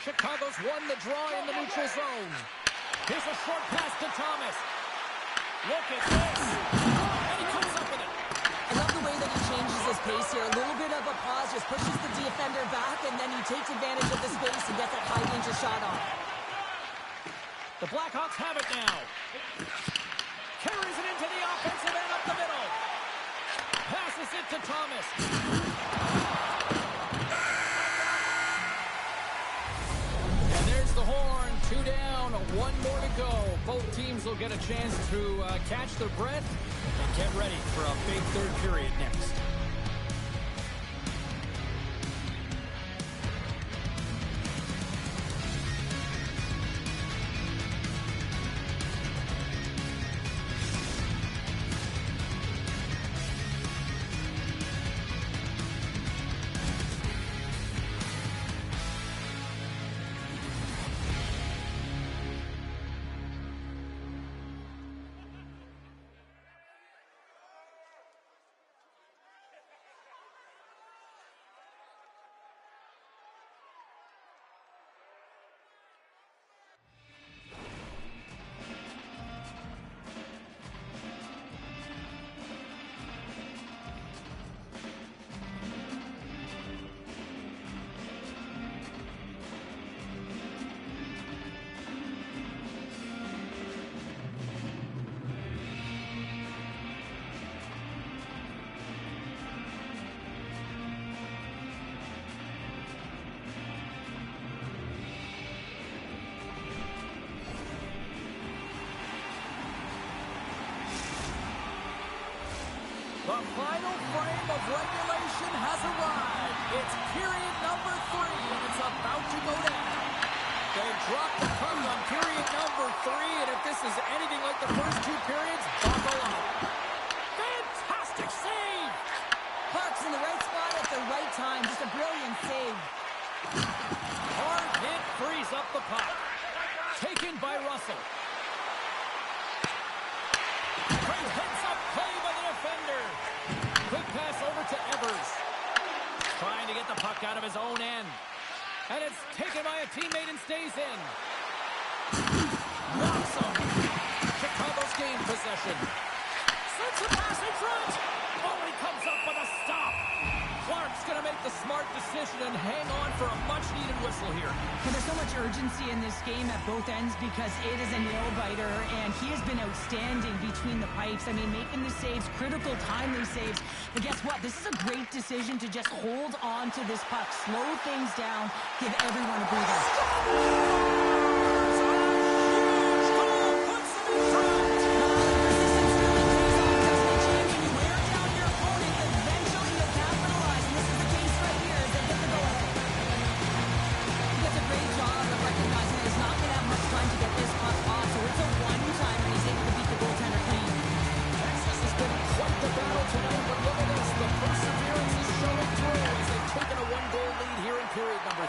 Chicago's won the draw in the neutral zone. Here's a short pass to Thomas. Look at this. And he comes up with it. I love the way that he changes his pace here. A little bit of a pause, just pushes the defender back, and then he takes advantage of the space and gets that high-danger shot off. The Blackhawks have it now. Carries it into the offensive end up the middle. Passes it to Thomas. And there's the horn. 2 down, 1 more to go. Both teams will get a chance to catch their breath and get ready for a big third period next. The final frame of regulation has arrived. It's period number 3, and it's about to go down. They dropped the puck on period number 3, and if this is anything like the first 2 periods, buckle up. Fantastic save! Clark's in the right spot at the right time. Just a brilliant save. Hard hit frees up the puck. Taken by Russell. Great heads-up play by the defender. Quick pass over to Evers. Trying to get the puck out of his own end. And it's taken by a teammate and stays in. Knocks him. Chicago's gain possession. Sends a pass in front. Oh, he comes up with a stop. Clark's going to make the smart decision and hang on for a much-needed whistle here. And there's so much urgency in this game at both ends because it is a nail-biter, and he has been outstanding between the pipes. I mean, making the saves, critical, timely saves. But guess what? This is a great decision to just hold on to this puck, slow things down, give everyone a breather.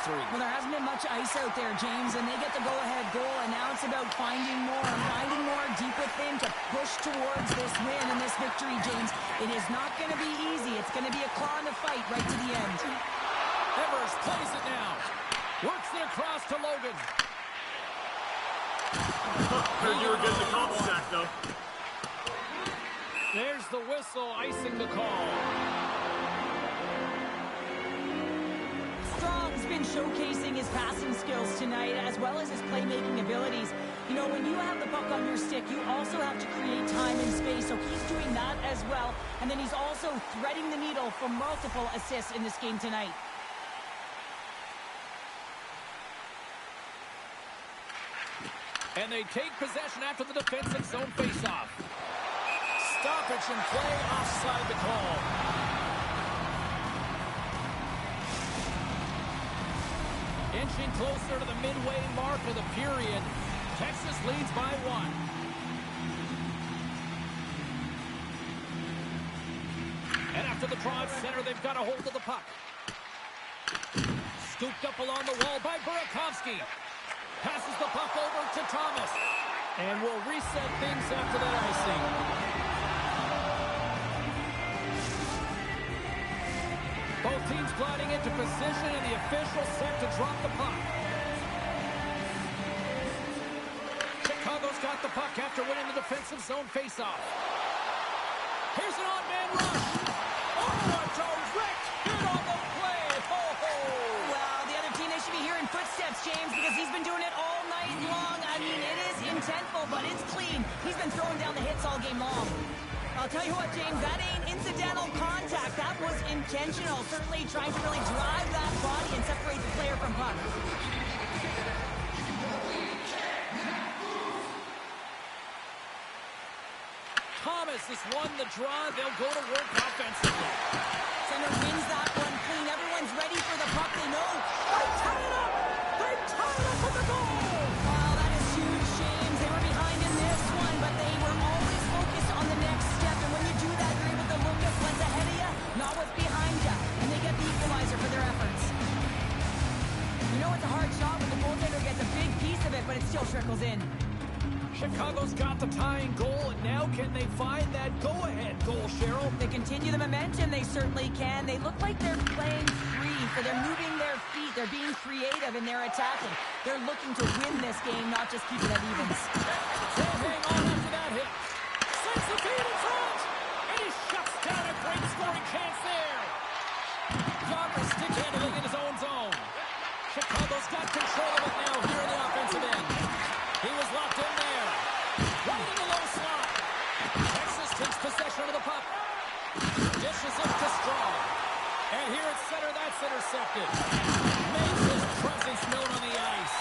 Well, there hasn't been much ice out there, James, and they get the go-ahead goal, and now it's about finding more deep within to push towards this win and this victory, James. It is not going to be easy. It's going to be a claw in the fight right to the end. Evers plays it now. Works it across to Logan. Heard you were getting the call stack, though. There's the whistle, icing the call. Strong's been showcasing his passing skills tonight as well as his playmaking abilities. You know, when you have the puck on your stick, you also have to create time and space, so he's doing that as well. And then he's also threading the needle for multiple assists in this game tonight. And they take possession after the defensive zone faceoff. Stoppage in play, offside the call. Inching closer to the midway mark of the period. Texas leads by 1. And after the draw at center, they've got a hold of the puck. Scooped up along the wall by Burakovsky. Passes the puck over to Thomas. And we'll reset things after that icing. Both teams gliding into position, and the official set to drop the puck. Chicago's got the puck after winning the defensive zone faceoff. Here's an odd man rush. Oh, a James, because he's been doing it all night long. I mean, it is intentful, but it's clean. He's been throwing down the hits all game long. I'll tell you what, James, that ain't incidental contact. That was intentional. Certainly trying to really drive that body and separate the player from puck. Thomas has won the draw. They'll go to work offensively. Center wins that one clean. Everyone's ready for the puck. They know. They tie it up! They tie it up with the goal! Wow, that is huge, James. They were behind in this one, but they were always focused on the next step. And when you do that, you're able to look at what's ahead of you, not what's behind you. And they get the equalizer for their efforts. You know it's a hard shot when the goaltender gets a big piece of it, but it still trickles in. Chicago's got the tying goal, and now can they find that go-ahead goal, Cheryl? They continue the momentum, they certainly can. They look like they're playing free, so they're moving their feet. They're being creative and they're attacking. They're looking to win this game, not just keep it at evens. They'll hang on after that hit. Sends the feed in front, and he shuts down a great scoring chance there. Yager stick handling in his own zone. Chicago's got control of it now here in the offensive end. He was locked in there. Right in the low slot. Texas takes possession of the puck. Dishes it to Strong. And here at center, that's intercepted. Makes his presence known on the ice.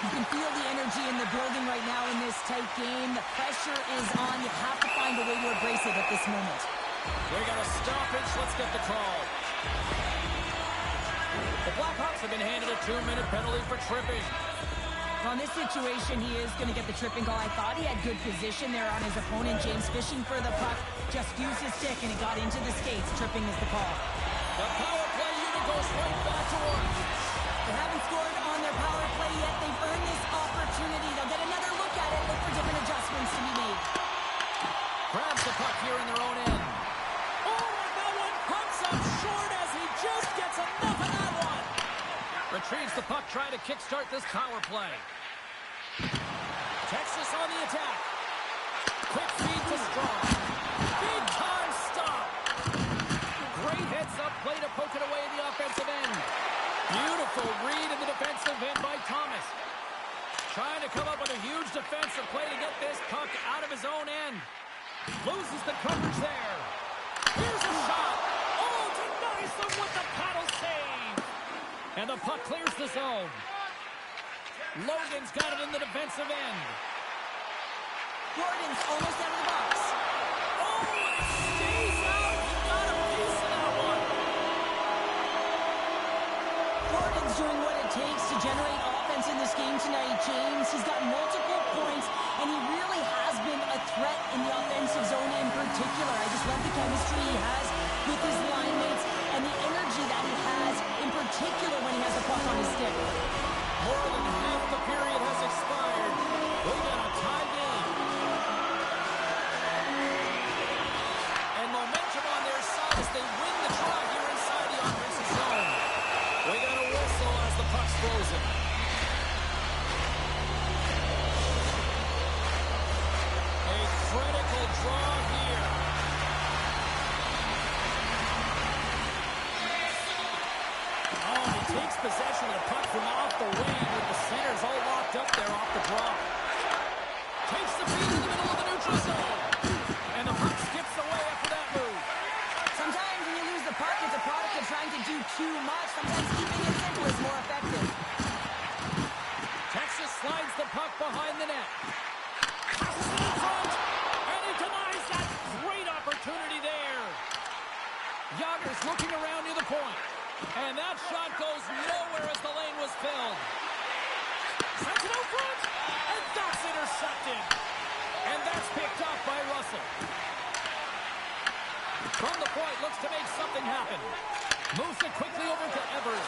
You can feel the energy in the building right now in this tight game. The pressure is on. You have to find a way to embrace it at this moment. We got a stoppage. Let's get the call. The Blackhawks have been handed a 2-minute penalty for tripping. On this situation, he is going to get the tripping call. I thought he had good position there on his opponent. James fishing for the puck, just used his stick, and it got into the skates. Tripping is the call. The power play unit goes right back to work. They haven't scored on their power play yet. They've earned this opportunity. They'll get another look at it, look for different adjustments to be made. Grabs the puck here in their own end. Oh, and that one comes up short as he just gets enough of that one. Retrieves the puck, trying to kickstart this power play. Texas on the attack. Quick feed to Strong. Big time stop. Great heads-up play to poke it away in the offensive end. Beautiful read in the defensive end by Thomas. Trying to come up with a huge defensive play to get this puck out of his own end. Loses the coverage there. Here's a shot. Oh, denies them with the paddle save. And the puck clears the zone. Logan's got it in the defensive end. Gordon's almost out of the box. Oh, it stays out. He got a piece of that one. Gordon's doing what it takes to generate offense in this game tonight, James. He's got multiple points, and he really has been a threat in the offensive zone in particular. I just love the chemistry he has with his line mates and the energy that he has, in particular when he has the puck on his stick. More than half the period has expired. We got a tie game. And momentum on their side as they win the draw here inside the offensive zone. We got a whistle as the puck's frozen. A critical draw here. Oh, he takes possession of the puck from off the wing with the centers all locked up there off the draw. Takes the feed in the middle of the neutral zone. And the puck skips away after that move. Sometimes when you lose the puck, it's a product of trying to do too much. Sometimes keeping it simple is more effective. Texas slides the puck behind the net. Passes it in front. And he denies that great opportunity there. Yager's looking around near the point. And that shot goes nowhere as the lane was filled. Sends it out front. And that's intercepted. And that's picked up by Russell. From the point, looks to make something happen. Moves it quickly over to Evers.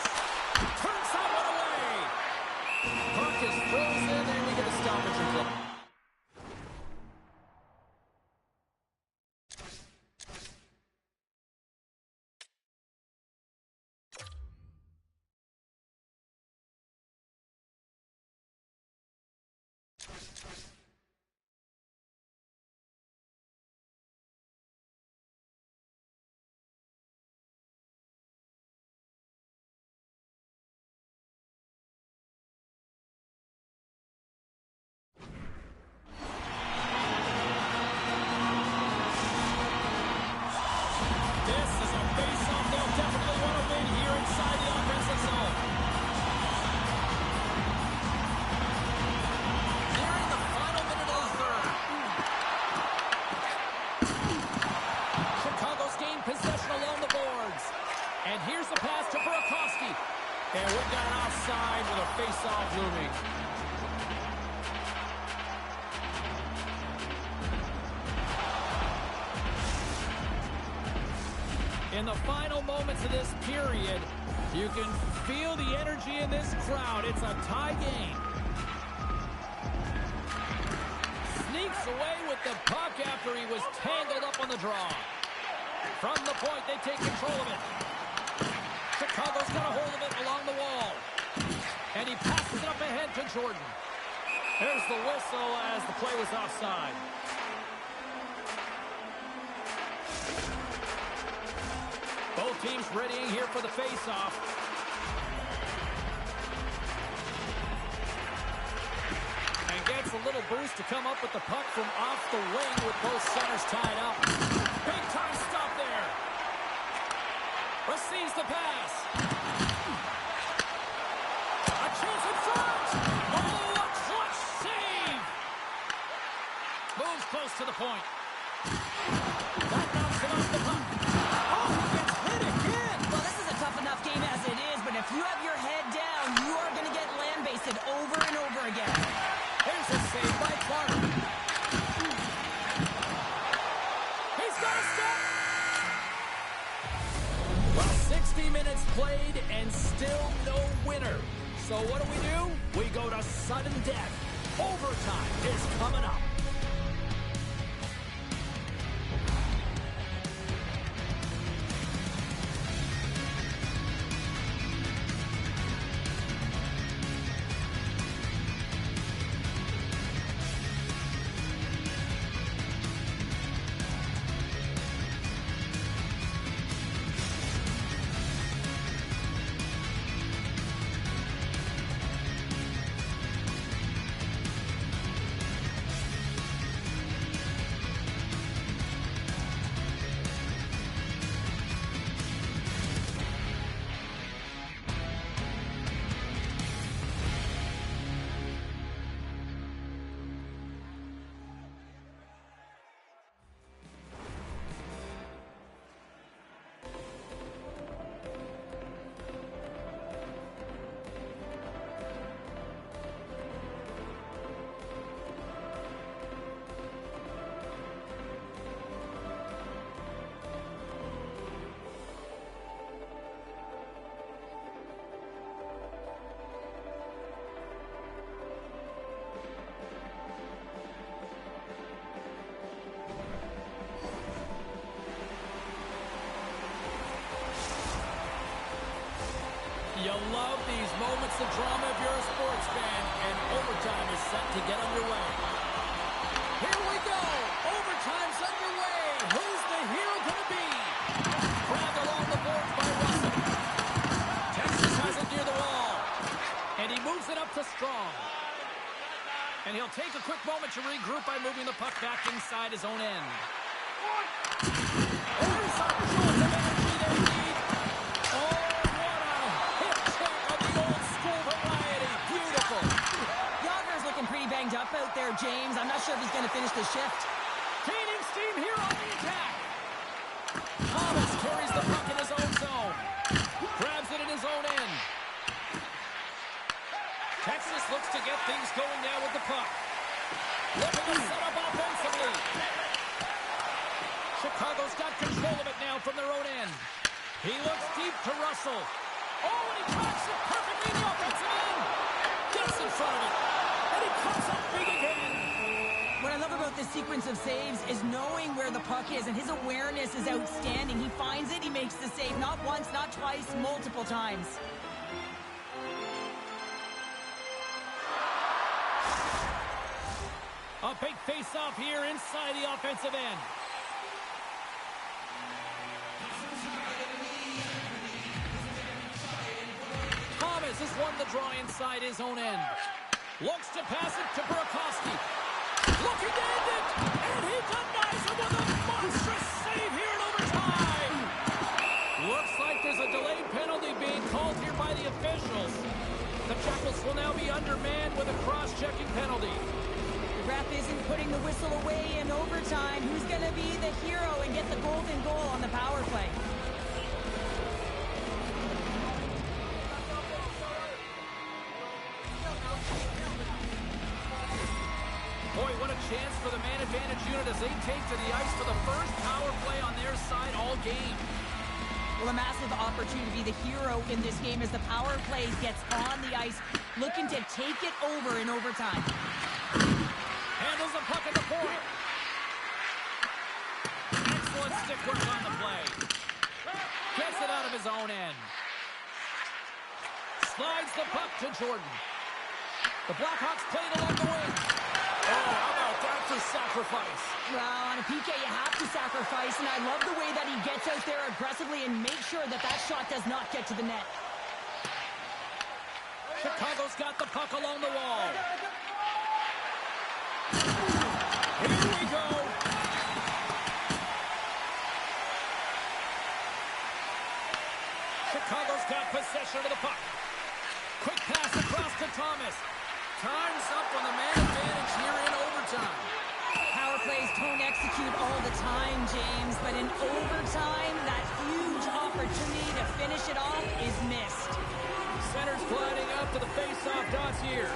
Turns that one away. Puck is frozen, and we get a stoppage and play. And we've got an offside with a face-off looming. In the final moments of this period, you can feel the energy in this crowd. It's a tie game. Sneaks away with the puck after he was tangled up on the draw. From the point, they take control of it. Chicago's got a hold of it along the wall. And he passes it up ahead to Jordan. There's the whistle as the play was offside. Both teams readying here for the face-off. And gets a little boost to come up with the puck from off the wing with both centers tied up. Big time stop there. Receives the pass. A chance in front. Oh, a clutch save. Moves close to the point. That knocks it off the puck. Oh, he gets hit again. Well, this is a tough enough game as it is, but if you have your head down, you are going to get lambasted over and over again. Here's a save by Clark. He's got a step. Well, 60 minutes played and still no winner. So what do? We go to sudden death. Overtime is coming up. You love these moments of drama if you're a sports fan, and overtime is set to get underway. Here we go. Overtime's underway. Who's the hero going to be? Grabbed along the boards by Russell. Texas has it near the wall. And he moves it up to Strong. And he'll take a quick moment to regroup by moving the puck back inside his own end. There's a jolt of energy they need. Oh, what a hip check of the old school variety. Beautiful. Yager's looking pretty banged up out there, James. I'm not sure if he's going to finish the shift. Gaining steam here on the attack. Thomas carries the puck in his own zone. Grabs it in his own end. Texas looks to get things going now with the puck. Looking to set up offensively. Chicago's got control of it now from their own end. He looks deep to Russell. Oh, and he tracks it perfectly in the offensive end. Gets in front of it. And he comes up big again. What I love about this sequence of saves is knowing where the puck is, and his awareness is outstanding. He finds it, he makes the save. Not once, not twice, multiple times. A big face-off here inside the offensive end. Thomas has won the draw inside his own end. Looks to pass it to Burakovsky. Looking to end it, and he denies him with a monstrous save here in overtime. Looks like there's a delayed penalty being called here by the officials. The Jackals will now be undermanned with a cross-checking penalty. The ref isn't putting the whistle away in overtime. Who's going to be the hero and get the golden goal on the power play? chance for the man advantage unit as they take to the ice for the first power play on their side all game. Well, a massive opportunity. The hero in this game as the power play gets on the ice, looking to take it over in overtime. Handles the puck at the point. Excellent stick work on the play. Gets it out of his own end. Slides the puck to Jordan. The Blackhawks played along the wing. Oh, how about that for sacrifice? Well, on a PK, you have to sacrifice, and I love the way that he gets out there aggressively and makes sure that that shot does not get to the net. Chicago's got the puck along the wall. Here we go. Chicago's got possession of the puck. Quick pass across to Thomas. Time's up on the man advantage here in overtime. Power plays don't execute all the time, James, but in overtime, that huge opportunity to finish it off is missed. Center's gliding up to the face-off dots here.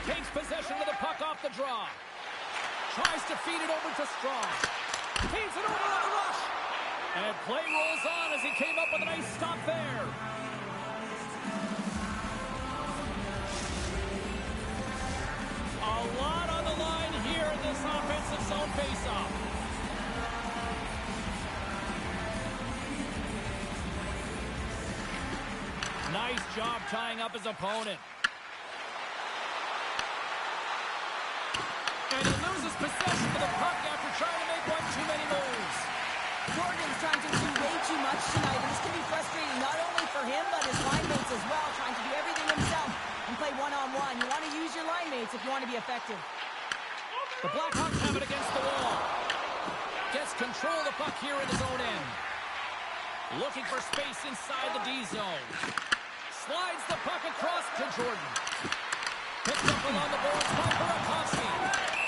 Takes possession of the puck off the draw. Tries to feed it over to Strong. Feeds it over on the rush. And play rolls on as he came up with a nice stop there. A lot on the line here in this offensive zone faceoff. Nice job tying up his opponent. And he loses possession of the puck after trying to make one too many moves. Jordan's trying to do way too much tonight, and this can be frustrating not only for him, but his line mates as well, trying to do everything himself and play one-on-one. You want to use your line mates if you want to be effective. The Blackhawks have it against the wall. Gets control of the puck here in his own end. Looking for space inside the D zone. Slides the puck across to Jordan. Picked up along the boards by Burakovsky.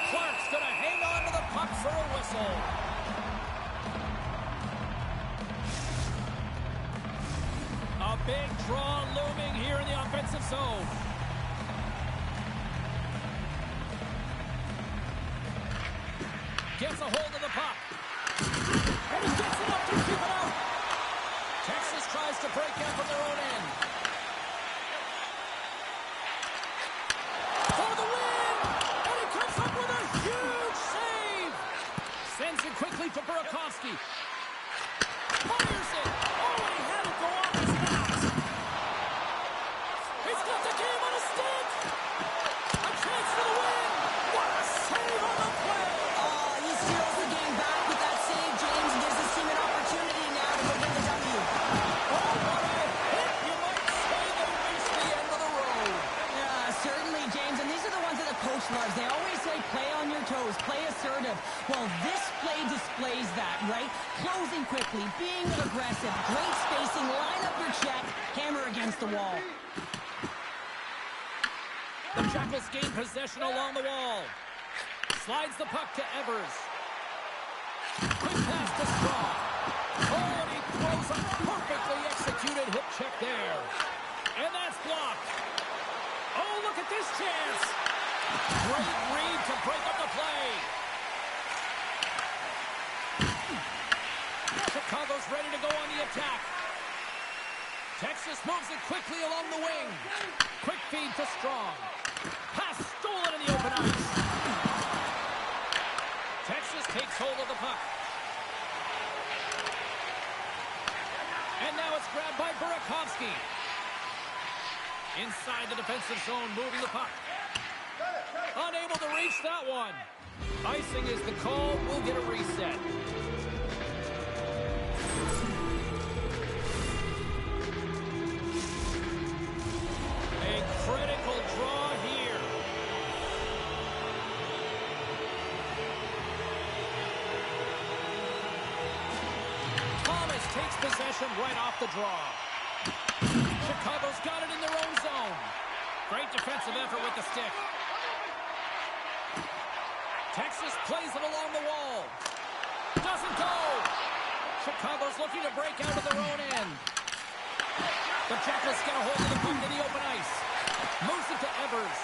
Clark's going to hang on to the puck for a whistle. A big draw looming here in the offensive zone. Gets a hold of the puck. And he gets enough to keep it out. Texas tries to break out from their own end. For the win! And he comes up with a huge save! Sends it quickly to Burakovsky. Fires it! Oh, and he had it go off his hat! He's got the game on a stick! A chance for the win! What a save on the play! Oh, he steals the game back with that save, James, and gives his team an opportunity now to go get the W. Oh, what a hit! You might say they reached the end of the road. Yeah, certainly, James, and these are the ones that the coach loves. They always say play on your toes, play assertive. Well, this play displays that, right? Closing quickly, being aggressive, great spacing, line up your check, hammer against the wall. The Jackals gain possession along the wall. Slides the puck to Evers. Quick pass to Strong. Oh, and he throws a perfectly executed hip check there. And that's blocked. Oh, look at this chance. Great read to break up the play. Chicago's ready to go on the attack. Texas moves it quickly along the wing. Quick feed to Strong. Pass stolen in the open ice. Texas takes hold of the puck. And now it's grabbed by Burakovsky. Inside the defensive zone, moving the puck. Unable to reach that one. Icing is the call. We'll get a reset. A critical draw here. Thomas takes possession right off the draw. Chicago's got it in their own zone. Great defensive effort with the stick. Texas plays it along the wall. Doesn't go. Chicago's looking to break out of their own end. The Jackals get a hold of the puck in the open ice. Moves it to Evers.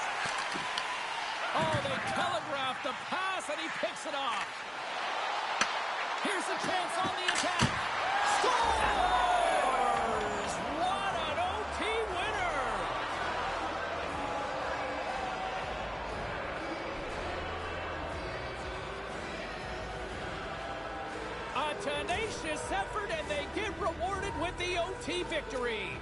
Oh, they telegraphed the pass, and he picks it off. Here's a chance on the attack. Scores! What an OT winner! A tenacious effort, and they get rewarded with the OT victory.